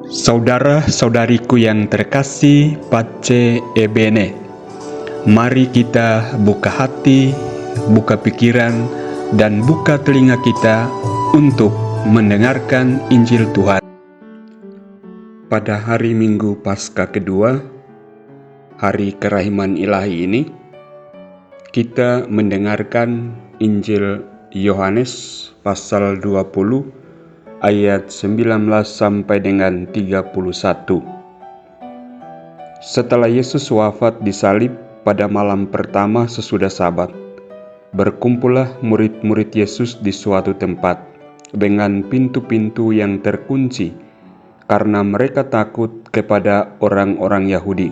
Saudara-saudariku yang terkasih, Pace Ebene, mari kita buka hati, buka pikiran, dan buka telinga kita untuk mendengarkan Injil Tuhan. Pada hari Minggu Paskah kedua, hari kerahiman ilahi ini, kita mendengarkan Injil Yohanes pasal 20 ayat 19 sampai dengan 31. Setelah Yesus wafat disalib pada malam pertama sesudah Sabat, berkumpullah murid-murid Yesus di suatu tempat dengan pintu-pintu yang terkunci karena mereka takut kepada orang-orang Yahudi.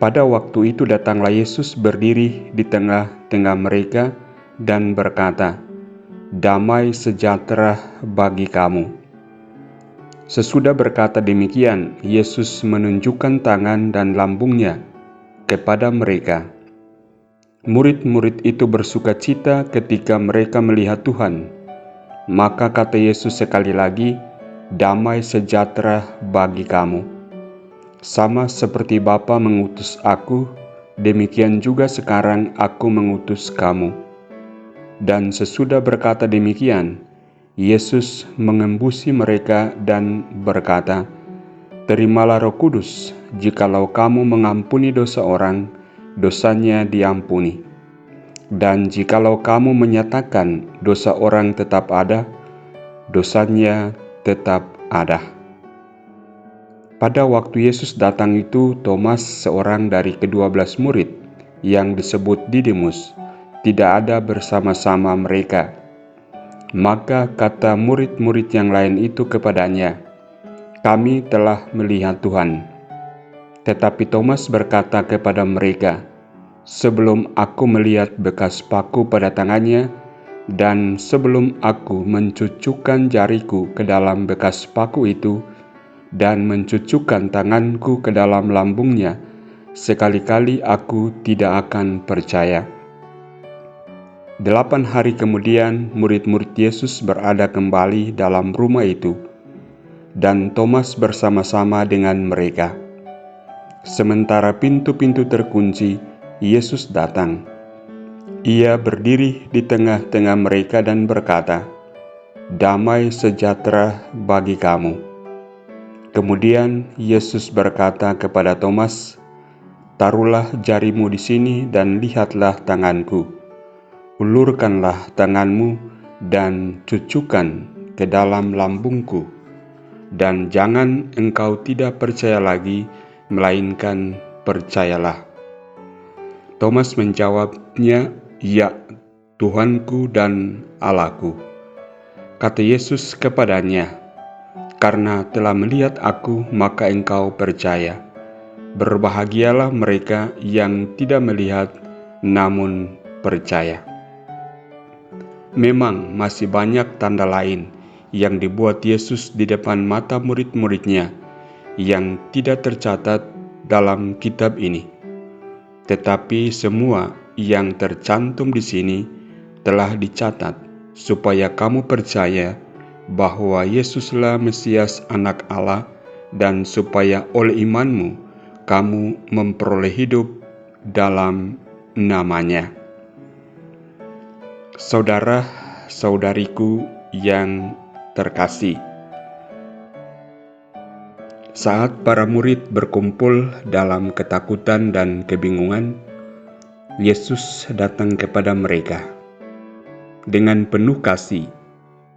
Pada waktu itu datanglah Yesus berdiri di tengah-tengah mereka dan berkata, "Damai sejahtera bagi kamu." Sesudah berkata demikian, Yesus menunjukkan tangan dan lambungnya kepada mereka. Murid-murid itu bersukacita ketika mereka melihat Tuhan. Maka kata Yesus sekali lagi, "Damai sejahtera bagi kamu. Sama seperti Bapa mengutus aku, demikian juga sekarang aku mengutus kamu." Dan sesudah berkata demikian, Yesus mengembusi mereka dan berkata, "Terimalah Roh Kudus, jikalau kamu mengampuni dosa orang, dosanya diampuni. Dan jikalau kamu menyatakan dosa orang tetap ada, dosanya tetap ada." Pada waktu Yesus datang itu, Thomas, seorang dari ke-12 murid, yang disebut Didimus, tidak ada bersama-sama mereka. Maka kata murid-murid yang lain itu kepadanya, "Kami telah melihat Tuhan." Tetapi Thomas berkata kepada mereka, "Sebelum aku melihat bekas paku pada tangannya, dan sebelum aku mencucukkan jariku ke dalam bekas paku itu, dan mencucukkan tanganku ke dalam lambungnya, sekali-kali aku tidak akan percaya." 8 hari kemudian, murid-murid Yesus berada kembali dalam rumah itu, dan Thomas bersama-sama dengan mereka. Sementara pintu-pintu terkunci, Yesus datang. Ia berdiri di tengah-tengah mereka dan berkata, "Damai sejahtera bagi kamu." Kemudian Yesus berkata kepada Thomas, "Taruhlah jarimu di sini dan lihatlah tanganku. Ulurkanlah tanganmu dan cucukkan ke dalam lambungku, dan jangan engkau tidak percaya lagi, melainkan percayalah." Thomas menjawabnya, "Ya, Tuhanku dan Allahku." Kata Yesus kepadanya, "Karena telah melihat aku, maka engkau percaya. Berbahagialah mereka yang tidak melihat, namun percaya." Memang masih banyak tanda lain yang dibuat Yesus di depan mata murid-muridnya yang tidak tercatat dalam kitab ini. Tetapi semua yang tercantum di sini telah dicatat supaya kamu percaya bahwa Yesuslah Mesias, Anak Allah, dan supaya oleh imanmu kamu memperoleh hidup dalam namanya. Saudara-saudariku yang terkasih, saat para murid berkumpul dalam ketakutan dan kebingungan, Yesus datang kepada mereka. Dengan penuh kasih,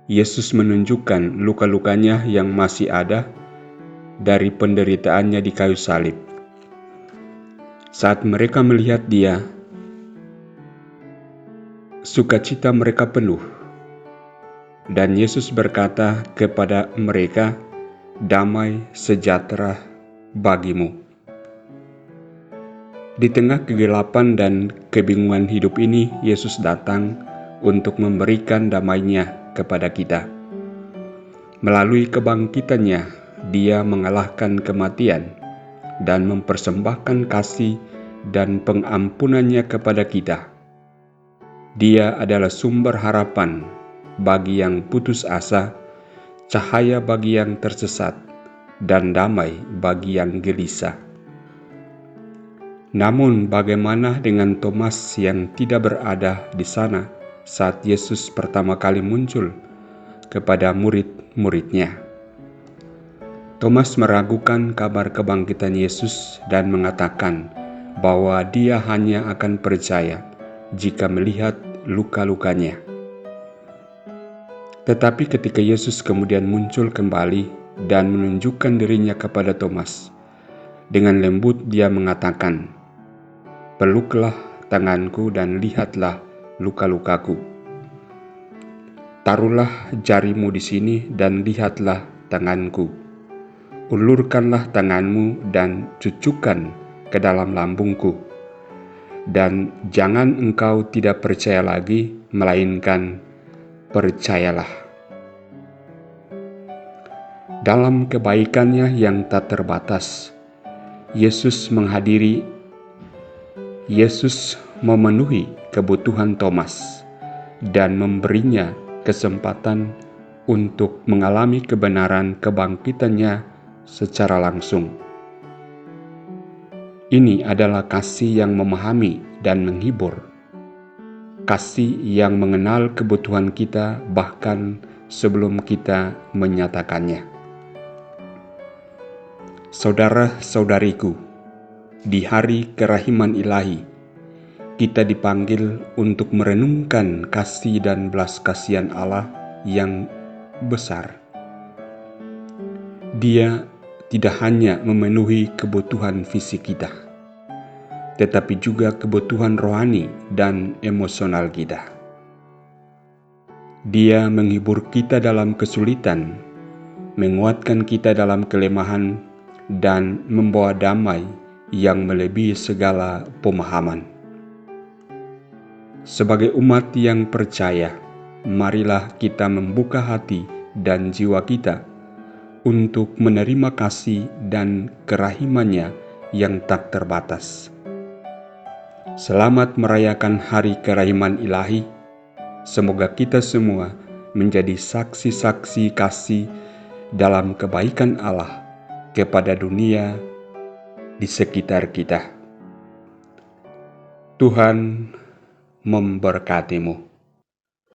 Yesus menunjukkan luka-lukanya yang masih ada dari penderitaannya di kayu salib. Saat mereka melihat Dia, sukacita mereka penuh, dan Yesus berkata kepada mereka, "Damai sejahtera bagimu." Di tengah kegelapan dan kebingungan hidup ini, Yesus datang untuk memberikan damai-Nya kepada kita. Melalui kebangkitannya, Dia mengalahkan kematian dan mempersembahkan kasih dan pengampunan-Nya kepada kita. Dia adalah sumber harapan bagi yang putus asa, cahaya bagi yang tersesat, dan damai bagi yang gelisah. Namun bagaimana dengan Thomas yang tidak berada di sana saat Yesus pertama kali muncul kepada murid-muridnya? Thomas meragukan kabar kebangkitan Yesus dan mengatakan bahwa dia hanya akan percaya jika melihat luka-lukanya. Tetapi ketika Yesus kemudian muncul kembali dan menunjukkan dirinya kepada Thomas, dengan lembut dia mengatakan, "Peluklah tanganku dan lihatlah luka-lukaku. Taruhlah jarimu di sini dan lihatlah tanganku. Ulurkanlah tanganmu dan cucukkan ke dalam lambungku. Dan jangan engkau tidak percaya lagi, melainkan percayalah." Dalam kebaikannya yang tak terbatas, Yesus memenuhi kebutuhan Thomas dan memberinya kesempatan untuk mengalami kebenaran kebangkitannya secara langsung. Ini adalah kasih yang memahami dan menghibur, kasih yang mengenal kebutuhan kita bahkan sebelum kita menyatakannya. Saudara-saudariku, di hari kerahiman ilahi, kita dipanggil untuk merenungkan kasih dan belas kasihan Allah yang besar. Dia tidak hanya memenuhi kebutuhan fisik kita, tetapi juga kebutuhan rohani dan emosional kita. Dia menghibur kita dalam kesulitan, menguatkan kita dalam kelemahan, dan membawa damai yang melebihi segala pemahaman. Sebagai umat yang percaya, marilah kita membuka hati dan jiwa kita untuk menerima kasih dan kerahimannya yang tak terbatas. Selamat merayakan Hari Kerahiman Ilahi. Semoga kita semua menjadi saksi-saksi kasih dalam kebaikan Allah kepada dunia di sekitar kita. Tuhan memberkatimu.